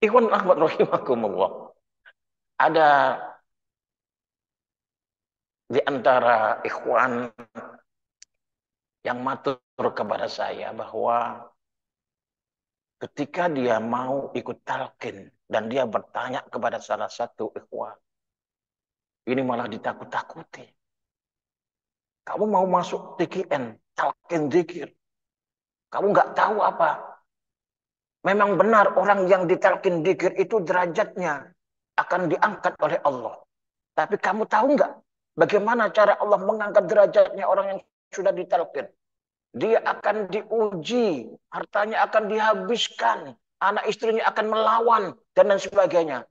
Ikhwan Ahmad rahimakumullah. Ada di antara ikhwan yang matur kepada saya bahwa ketika dia mau ikut talqin dan dia bertanya kepada salah satu ikhwan, ini malah ditakut-takuti. Kamu mau masuk TKN, talqin zikir. Kamu nggak tahu apa. Memang benar orang yang ditalqin zikir itu derajatnya akan diangkat oleh Allah. Tapi kamu tahu nggak bagaimana cara Allah mengangkat derajatnya orang yang sudah ditalqin? Dia akan diuji, hartanya akan dihabiskan, anak istrinya akan melawan, dan lain sebagainya.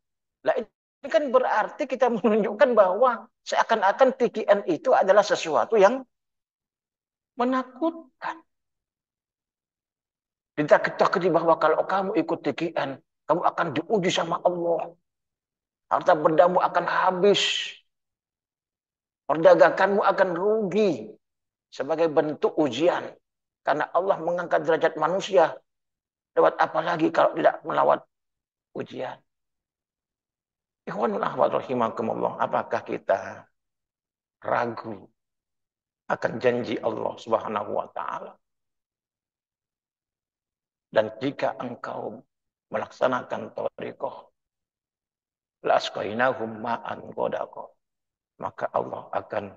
Nah, ini kan berarti kita menunjukkan bahwa seakan-akan TKN itu adalah sesuatu yang menakutkan. Ditakut-takuti bahwa kalau kamu ikut TKN, kamu akan diuji sama Allah. Harta bendamu akan habis. Perdaganganmu akan rugi sebagai bentuk ujian. Karena Allah mengangkat derajat manusia. Lewat apa lagi kalau tidak melawat ujian? Ikhwanul ahwat rahimakumullah. Apakah kita ragu akan janji Allah Subhanahu wa taala? Dan jika engkau melaksanakan thariqah, la asqainahum ma'an ghadaqa, maka Allah akan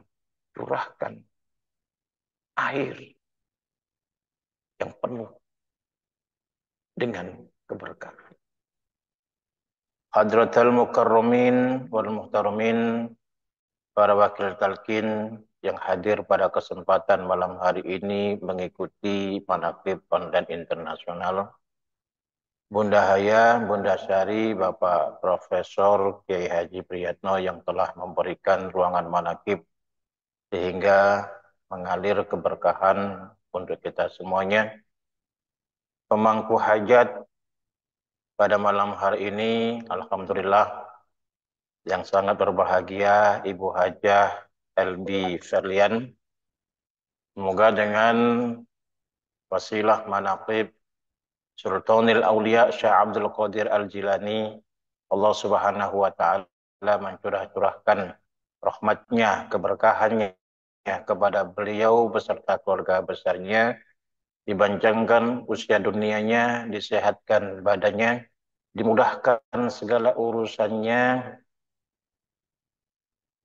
curahkan air yang penuh dengan keberkahan. Hadratal mukarramin wal muhtaramin, para wakil talqin yang hadir pada kesempatan malam hari ini mengikuti manaqib online internasional. Bunda Haya, Bunda Syari, Bapak Profesor Kiai Haji Priyatno yang telah memberikan ruangan manaqib sehingga mengalir keberkahan untuk kita semuanya. Pemangku hajat pada malam hari ini, alhamdulillah, yang sangat berbahagia Ibu Hajah LB Ferlian. Semoga dengan wasilah manaqib Sultanil Aulia Syekh Abdul Qadir Al-Jilani, Allah Subhanahu wa taala mencurah-curahkan rahmatnya, keberkahannya kepada beliau beserta keluarga besarnya, dipanjangkan usia dunianya, disehatkan badannya, dimudahkan segala urusannya,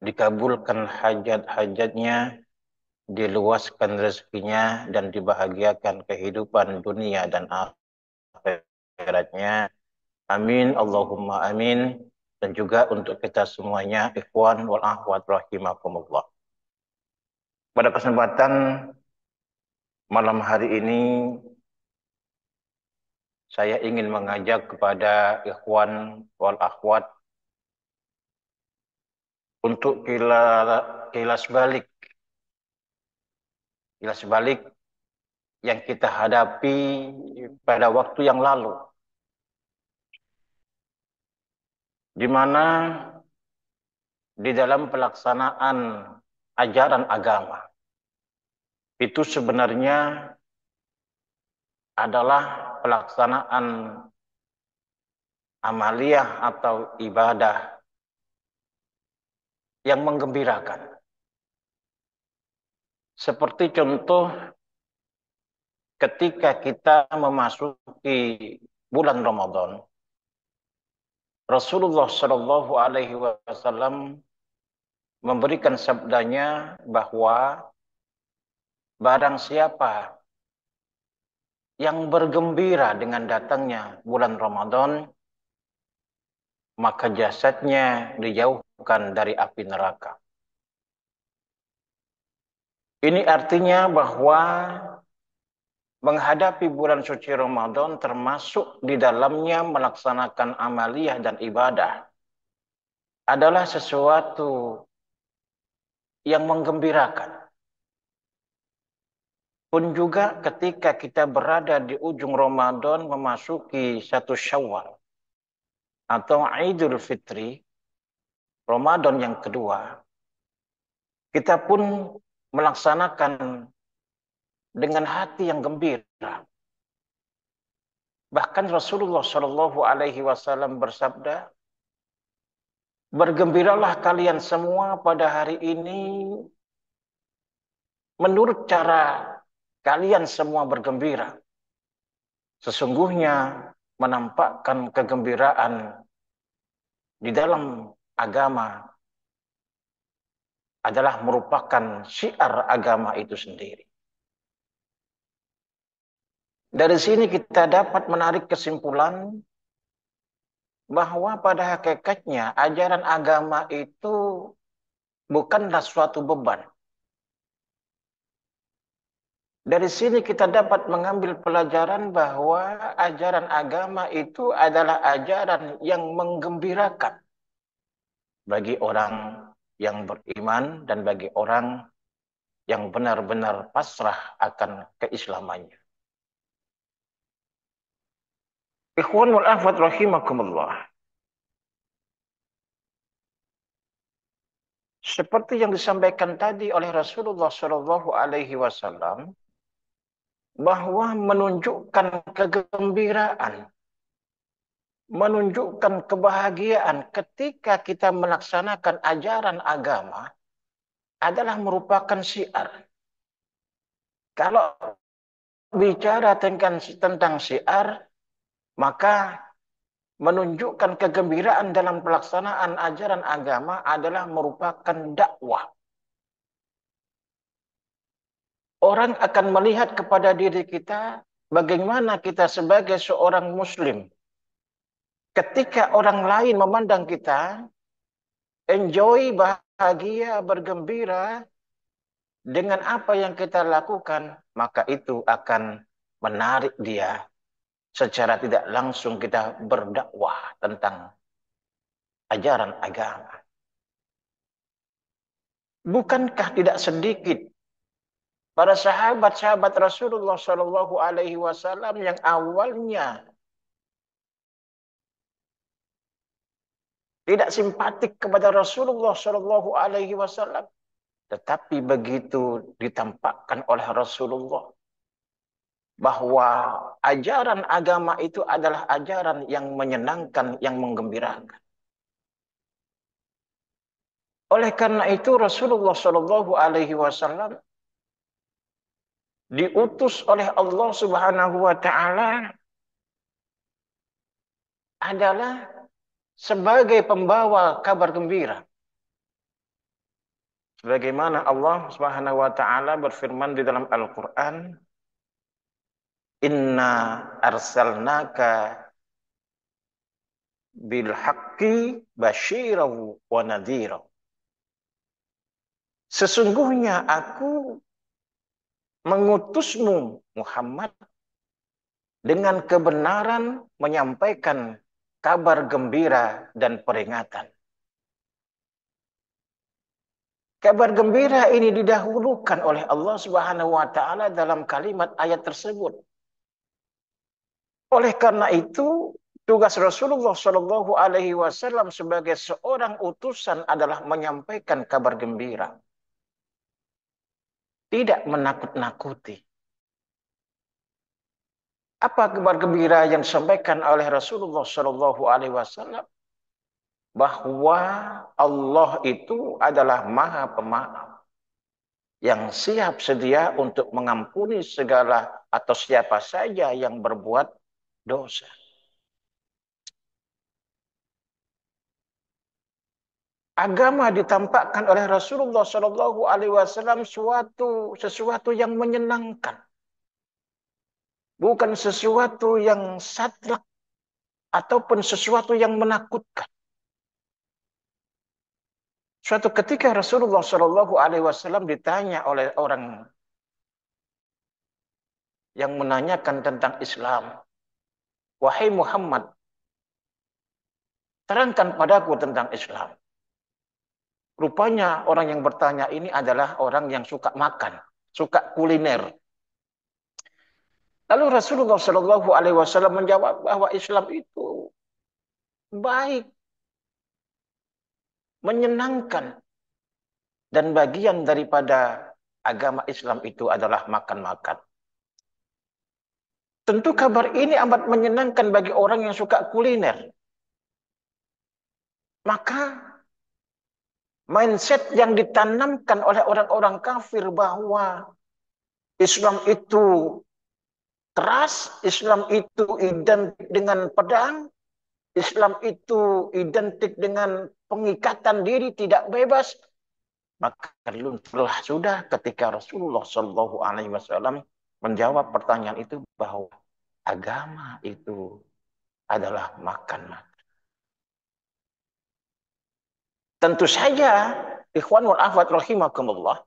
dikabulkan hajat-hajatnya, diluaskan rezekinya, dan dibahagiakan kehidupan dunia dan akhiratnya. Amin, Allahumma amin. Dan juga untuk kita semuanya, ikhwan wal akhwat rahimakumullah. Pada kesempatan malam hari ini, saya ingin mengajak kepada ikhwan wal akhwat untuk kilas balik yang kita hadapi pada waktu yang lalu, di mana di dalam pelaksanaan ajaran agama itu sebenarnya adalah pelaksanaan amaliyah atau ibadah yang menggembirakan. Seperti contoh ketika kita memasuki bulan Ramadan, Rasulullah Shallallahu Alaihi Wasallam memberikan sabdanya bahwa barang siapa yang bergembira dengan datangnya bulan Ramadan, maka jasadnya dijauhkan dari api neraka. Ini artinya bahwa menghadapi bulan suci Ramadan termasuk di dalamnya melaksanakan amaliyah dan ibadah adalah sesuatu yang menggembirakan. Pun juga ketika kita berada di ujung Ramadan memasuki satu Syawal atau Idul Fitri, Ramadan yang kedua, kita pun melaksanakan dengan hati yang gembira. Bahkan Rasulullah Shallallahu Alaihi Wasallam bersabda, bergembiralah kalian semua pada hari ini menurut cara kalian semua bergembira. Sesungguhnya menampakkan kegembiraan di dalam agama adalah merupakan syiar agama itu sendiri. Dari sini kita dapat menarik kesimpulan bahwa pada hakikatnya ajaran agama itu bukanlah suatu beban. Dari sini kita dapat mengambil pelajaran bahwa ajaran agama itu adalah ajaran yang menggembirakan bagi orang yang beriman dan bagi orang yang benar-benar pasrah akan keislamannya. Ikhwan wal akhwat rahimakumullah. Seperti yang disampaikan tadi oleh Rasulullah Shallallahu Alaihi Wasallam, bahwa menunjukkan kegembiraan, menunjukkan kebahagiaan ketika kita melaksanakan ajaran agama adalah merupakan syiar. Kalau bicara tentang syiar, maka menunjukkan kegembiraan dalam pelaksanaan ajaran agama adalah merupakan dakwah. Orang akan melihat kepada diri kita bagaimana kita sebagai seorang muslim. Ketika orang lain memandang kita, enjoy, bahagia, bergembira dengan apa yang kita lakukan, maka itu akan menarik dia. Secara tidak langsung kita berdakwah tentang ajaran agama. Bukankah tidak sedikit para sahabat-sahabat Rasulullah Shallallahu Alaihi Wasallam yang awalnya tidak simpatik kepada Rasulullah Shallallahu Alaihi Wasallam, tetapi begitu ditampakkan oleh Rasulullah bahwa ajaran agama itu adalah ajaran yang menyenangkan, yang menggembirakan. Oleh karena itu Rasulullah Shallallahu Alaihi Wasallam diutus oleh Allah Subhanahu Wa Taala adalah sebagai pembawa kabar gembira. Sebagaimana Allah Subhanahu Wa Taala berfirman di dalam Al-Quran, Inna arsalnaka bil haqqi basyirahu wa nadhirahu. Sesungguhnya aku mengutusmu Muhammad dengan kebenaran menyampaikan kabar gembira dan peringatan. Kabar gembira ini didahulukan oleh Allah Subhanahu wa taala dalam kalimat ayat tersebut. Oleh karena itu, tugas Rasulullah Shallallahu Alaihi Wasallam sebagai seorang utusan adalah menyampaikan kabar gembira. Tidak menakut-nakuti. Apa kabar gembira yang disampaikan oleh Rasulullah Shallallahu Alaihi Wasallam? Bahwa Allah itu adalah Maha Pemaaf yang siap sedia untuk mengampuni segala atau siapa saja yang berbuat dosa. Agama ditampakkan oleh Rasulullah Shallallahu Alaihi Wasallam sesuatu yang menyenangkan, bukan sesuatu yang satlak ataupun sesuatu yang menakutkan. Suatu ketika Rasulullah Shallallahu Alaihi Wasallam ditanya oleh orang yang menanyakan tentang Islam, wahai Muhammad, terangkan padaku tentang Islam. Rupanya orang yang bertanya ini adalah orang yang suka makan, suka kuliner. Lalu Rasulullah Shallallahu Alaihi Wasallam menjawab bahwa Islam itu baik, menyenangkan, dan bagian daripada agama Islam itu adalah makan-makan. Tentu kabar ini amat menyenangkan bagi orang yang suka kuliner. Maka mindset yang ditanamkan oleh orang-orang kafir bahwa Islam itu keras, Islam itu identik dengan pedang, Islam itu identik dengan pengikatan diri tidak bebas. Maka lunturlah sudah ketika Rasulullah Shallallahu Alaihi Wasallam menjawab pertanyaan itu bahwa agama itu adalah makan. Tentu saja, ikhwanul akhwat rahimakumullah,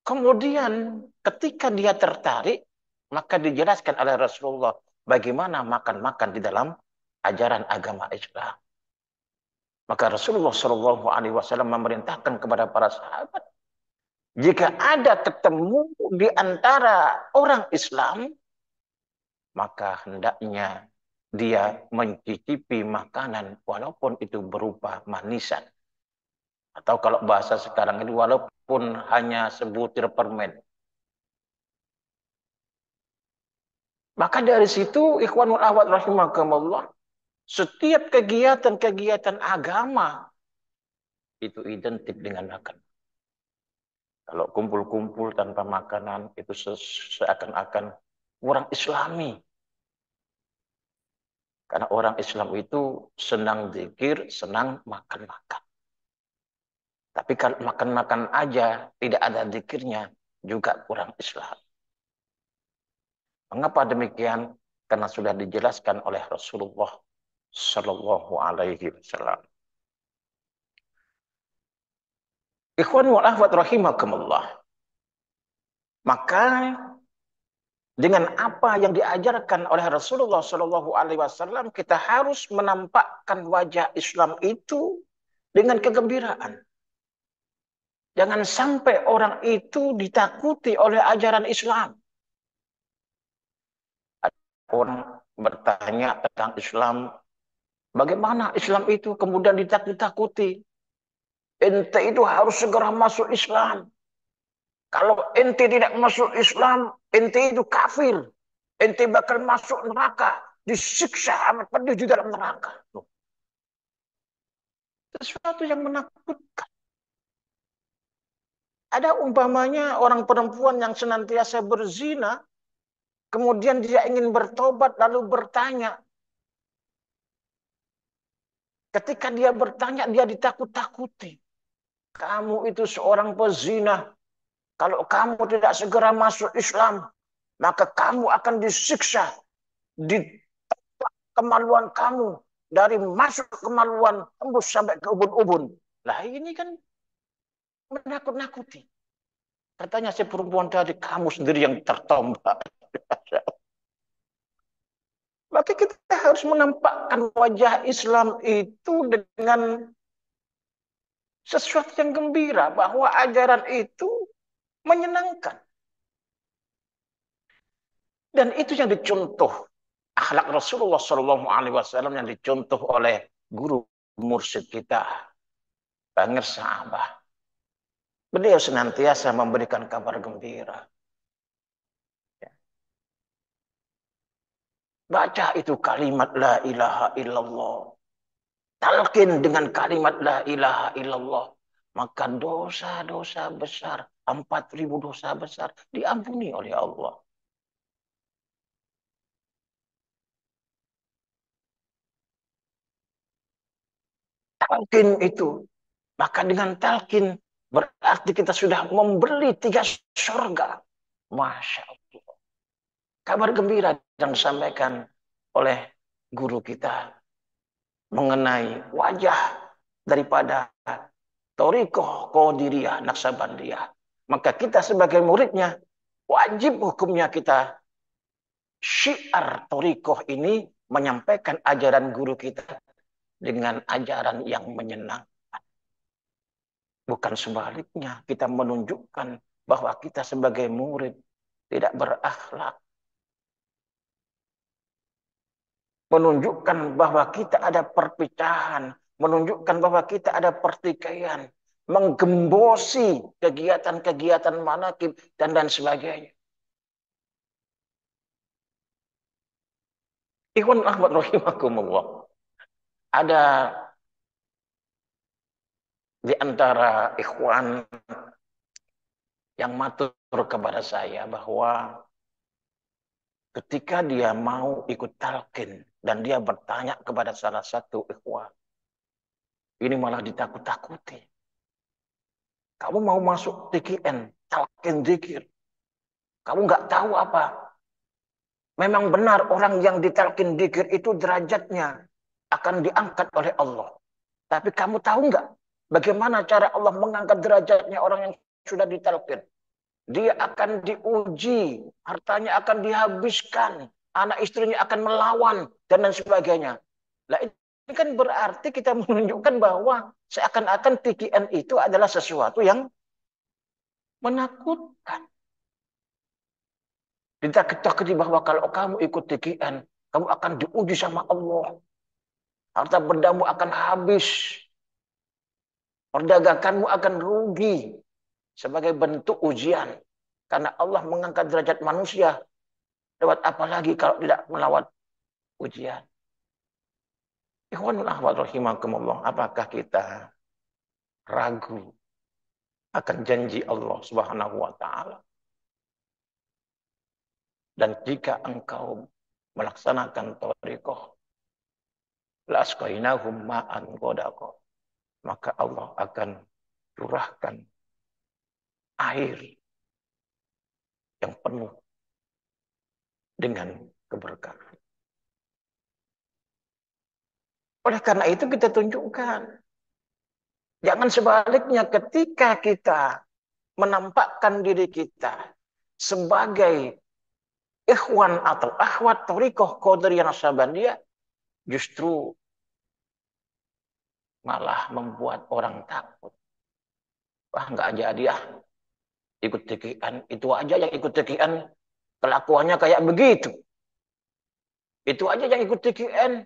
kemudian ketika dia tertarik, maka dijelaskan oleh Rasulullah bagaimana makan-makan di dalam ajaran agama Islam. Maka Rasulullah Shallallahu Alaihi Wasallam memerintahkan kepada para sahabat, jika ada ketemu di antara orang Islam, maka hendaknya dia mencicipi makanan walaupun itu berupa manisan. Atau kalau bahasa sekarang ini walaupun hanya sebutir permen. Maka dari situ ikhwanul akhwat rahimakumullah, setiap kegiatan-kegiatan agama itu identik dengan makan. Kalau kumpul-kumpul tanpa makanan itu seakan-akan orang Islami. Karena orang Islam itu senang zikir, senang makan-makan. Tapi kalau makan-makan aja tidak ada zikirnya juga kurang Islam. Mengapa demikian? Karena sudah dijelaskan oleh Rasulullah Shallallahu Alaihi Wasallam. Ikhwan wal akhwat rahimakumullah. Maka dengan apa yang diajarkan oleh Rasulullah Shallallahu Alaihi Wasallam, kita harus menampakkan wajah Islam itu dengan kegembiraan. Jangan sampai orang itu ditakuti oleh ajaran Islam. Orang bertanya tentang Islam, bagaimana Islam itu kemudian ditakut-takuti? Ente itu harus segera masuk Islam. Kalau ente tidak masuk Islam, ente itu kafir. Ente bakal masuk neraka, disiksa amat pedih di dalam neraka. Sesuatu yang menakutkan. Ada umpamanya orang perempuan yang senantiasa berzina, kemudian dia ingin bertobat lalu bertanya. Ketika dia bertanya, dia ditakut-takuti. Kamu itu seorang pezina. Kalau kamu tidak segera masuk Islam, maka kamu akan disiksa. Ditolak kemaluan kamu. Dari masuk kemaluan, tembus sampai ke ubun-ubun. Lah ini kan menakut-nakuti. Katanya si perempuan tadi, kamu sendiri yang tertombak. Maka kita harus menampakkan wajah Islam itu dengan sesuatu yang gembira. Bahwa ajaran itu menyenangkan. Dan itu yang dicontoh. Akhlak Rasulullah SAW yang dicontoh oleh guru mursyid kita. Bangir Sahabah. Beliau senantiasa memberikan kabar gembira. Baca itu kalimat la ilaha illallah. Talqin dengan kalimat la ilaha illallah. Maka dosa-dosa besar, 4.000 dosa besar diampuni oleh Allah. Talqin itu. Maka dengan talqin berarti kita sudah membeli 3 surga. Masya Allah. Kabar gembira yang disampaikan oleh guru kita mengenai wajah daripada Thariqah Qadiriyah Naqsabandiyah. Maka kita sebagai muridnya wajib hukumnya kita syiar Thariqah ini menyampaikan ajaran guru kita dengan ajaran yang menyenangkan. Bukan sebaliknya, kita menunjukkan bahwa kita sebagai murid tidak berakhlak. Menunjukkan bahwa kita ada perpecahan, menunjukkan bahwa kita ada pertikaian, menggembosi kegiatan-kegiatan manaqib dan sebagainya. Ikhwan Ahmad rahimakumullah. Ada di antara ikhwan yang matur kepada saya bahwa ketika dia mau ikut talqin dan dia bertanya kepada salah satu ikhwan, ini malah ditakut-takuti. Kamu mau masuk TKN, talqin zikir. Kamu nggak tahu apa. Memang benar orang yang ditalqin zikir itu derajatnya akan diangkat oleh Allah. Tapi kamu tahu nggak bagaimana cara Allah mengangkat derajatnya orang yang sudah ditalqin? Dia akan diuji, hartanya akan dihabiskan, anak istrinya akan melawan, dan lain sebagainya. Nah, ini kan berarti kita menunjukkan bahwa seakan-akan TKN itu adalah sesuatu yang menakutkan. Ditakut-takuti bahwa kalau kamu ikut TKN, kamu akan diuji sama Allah. Harta bendamu akan habis. Perdaganganmu akan rugi. Sebagai bentuk ujian. Karena Allah mengangkat derajat manusia. Lewat apa lagi kalau tidak melawat ujian. Ikhwanul ahwat rahimakumullah. Apakah kita ragu akan janji Allah subhanahu wa ta'ala? Dan jika engkau melaksanakan thariqah, lasqainahum ma'an ghadaqa, maka Allah akan curahkan air yang penuh dengan keberkahan. Oleh karena itu kita tunjukkan, jangan sebaliknya ketika kita menampakkan diri kita sebagai ikhwan atau akhwat thariqah Qadiriyah Naqsabandiyah, justru malah membuat orang takut. Wah, nggak jadi ya. Ikut TKN, itu aja yang ikut TKN kelakuannya kayak begitu. Itu aja yang ikut TKN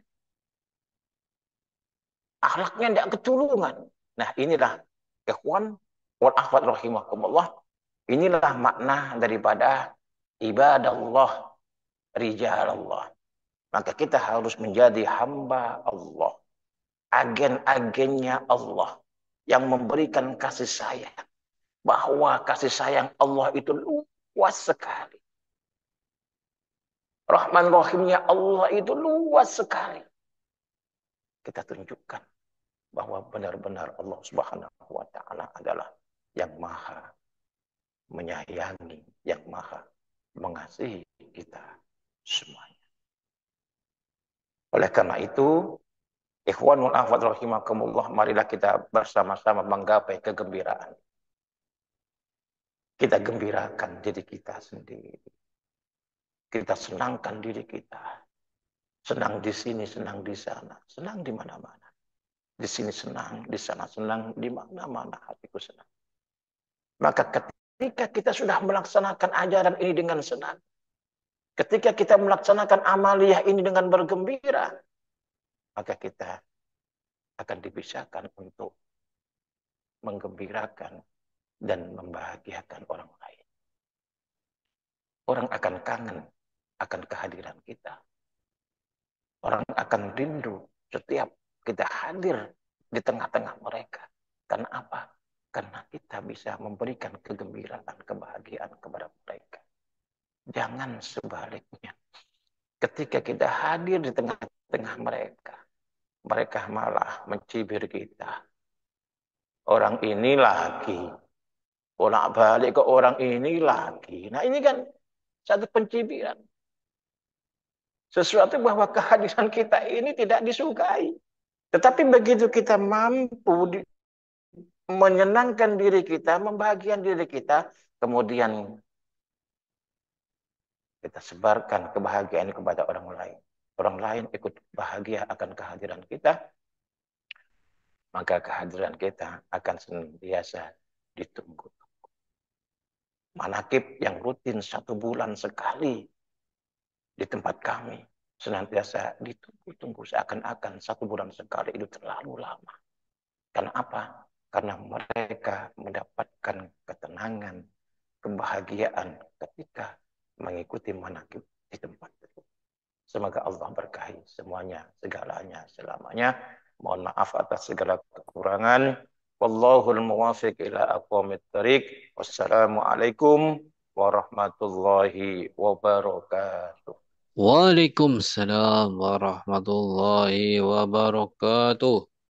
akhlaknya tidak ketulungan. Nah, inilah ikhwan wal akhwat rahimakumullah. Inilah makna daripada ibadallah rijalallah. Maka kita harus menjadi hamba Allah, agen-agennya Allah yang memberikan kasih sayang. Bahwa kasih sayang Allah itu luas sekali. Rahman Rahimnya Allah itu luas sekali. Kita tunjukkan bahwa benar-benar Allah Subhanahu wa ta'ala adalah yang maha menyayangi, yang maha mengasihi kita semuanya. Oleh karena itu, ikhwanul ahwat rahimakumullah, marilah kita bersama-sama menggapai kegembiraan. Kita gembirakan diri kita sendiri. Kita senangkan diri kita. Senang di sini, senang di sana, senang di mana-mana. Di sini senang, di sana senang, di mana-mana hatiku senang. Maka ketika kita sudah melaksanakan ajaran ini dengan senang, ketika kita melaksanakan amaliyah ini dengan bergembira, maka kita akan dibisakan untuk menggembirakan dan membahagiakan orang lain. Orang akan kangen akan kehadiran kita. Orang akan rindu setiap kita hadir di tengah-tengah mereka. Karena apa? Karena kita bisa memberikan kegembiraan, kebahagiaan kepada mereka. Jangan sebaliknya. Ketika kita hadir di tengah-tengah mereka, mereka malah mencibir kita. Orang ini lagi. Bolak-balik ke orang ini lagi. Nah, ini kan satu pencibiran. Sesuatu bahwa kehadiran kita ini tidak disukai. Tetapi begitu kita mampu menyenangkan diri kita, membahagiakan diri kita, kemudian kita sebarkan kebahagiaan kepada orang lain. Orang lain ikut bahagia akan kehadiran kita, maka kehadiran kita akan senantiasa ditunggu. Manakib yang rutin 1 bulan sekali di tempat kami senantiasa ditunggu-tunggu, seakan-akan 1 bulan sekali itu terlalu lama. Karena apa? Karena mereka mendapatkan ketenangan, kebahagiaan ketika mengikuti manakib di tempat itu. Semoga Allah berkahi semuanya, segalanya, selamanya. Mohon maaf atas segala kekurangan. Wallahul muwafiq ila aqwamit thariq. Wassalamualaikum warahmatullahi wabarakatuh. Waalaikumsalam warahmatullahi wabarakatuh.